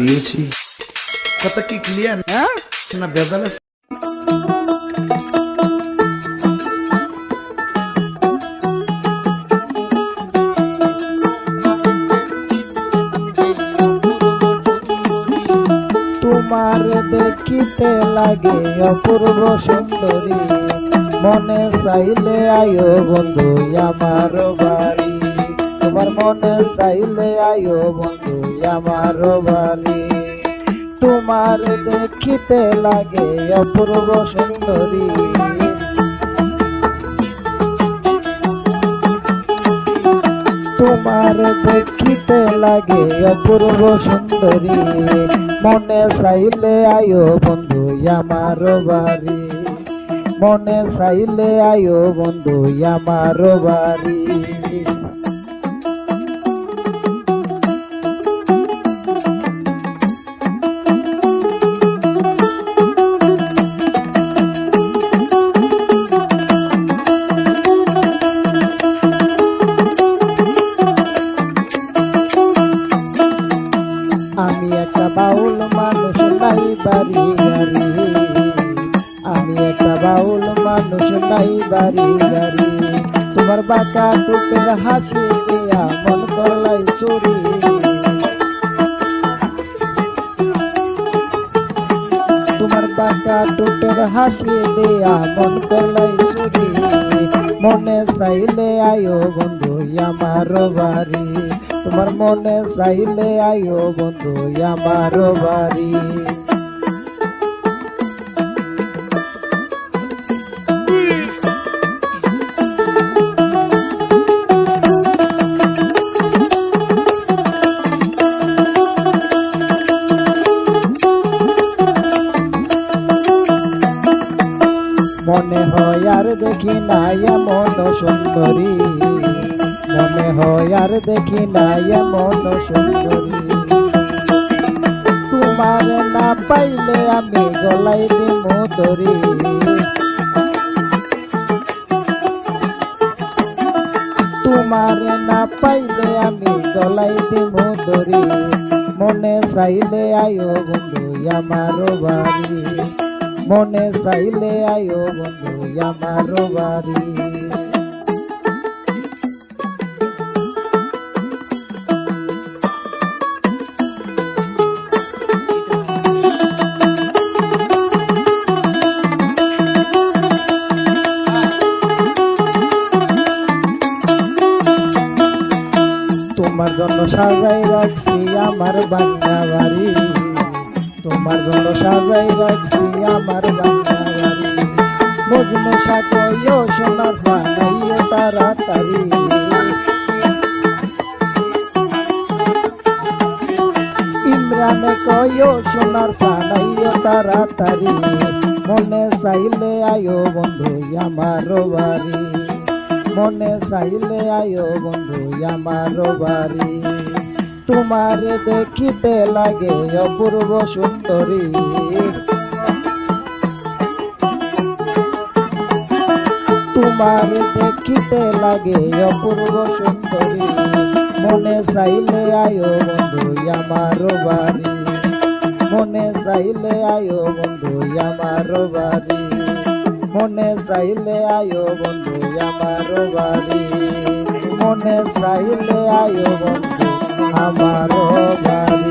দিয়েছি। কথা কি ক্লিয়ার? হ্যাঁ না বেদাল আছে? তোমার দেখিতে লাগে অপূর্ব সুন্দরী, মনে চাইলে আয়ো বন্ধু আমার বাড়ি। তোমার মনে চাইলে আয়ো বন্ধু আমার বাড়ি। তোমার দেখিতে লাগে অপূর্ব সুন্দরী, তোমার দেখিতে লাগে অপূর্ব সুন্দরী, মনে চাইলে আয়ো বন্ধু আমার বাড়ি। মনে চাইলে আয়ো বন্ধু আমার বাড়ি। আমি একটা বাউল মানুষ নাই বাড়ি গাড়ি, আমি একটা বাউল মানুষ নাই বাড়ি গাড়ি। তোমার বাঁকা টুকের হাসি দিয়া মন করলাই চুরি, তোমার বাঁকা টুকের হাসি দিয়া মন করলাই চুরি। মনে চাইলে আয়ো বন্ধু আমার বাড়ি, তোমার মনে চাইলে আয়ো বন্ধু আমার বাড়ি। মনে হয় আর দেখি না এমন সুন্দরী, মনে হয় আর দেখি না এমন সুন্দরী। তোমার না পাইলে আমি গলাই দিব দড়ি, তোমার না পাইলে আমি গলাই দিব দড়ি। মনে চাইলে আয়ো বন্ধু আমার বাড়ি, মনে চাইলে আয়ো বন্ধু আমার বাড়ি। তোমার জন্য সাজাই রাখছি আমার বাংলা বাড়ি, তোমার জন্য সাজাই রাখছি আমার বাংলা বাড়ি। মজনু সাকইও সোনা জানাইও তাড়াতাড়ি, ইমরানে কইও সোনার জানাইও তাড়াতাড়ি। মনে চাইলে আয়ো বন্ধু আমার বাড়ি, মনে চাইলে আয়ো বন্ধু আমার বাড়ি। তোমার দেখিতে লাগে অপূর্ব সুন্দরী, তোমার দেখিতে লাগে অপূর্ব সুন্দরী। মনে চাইলে আয়ো বন্ধু আমার বাড়ি, মনে চাইলে আয়ো বন্ধু আমার বাড়ি। মনে চাইলে আয়ো বন্ধু আমার বাড়ি, মনে চাইলে আয়ো বন্ধু আমার বাড়ি।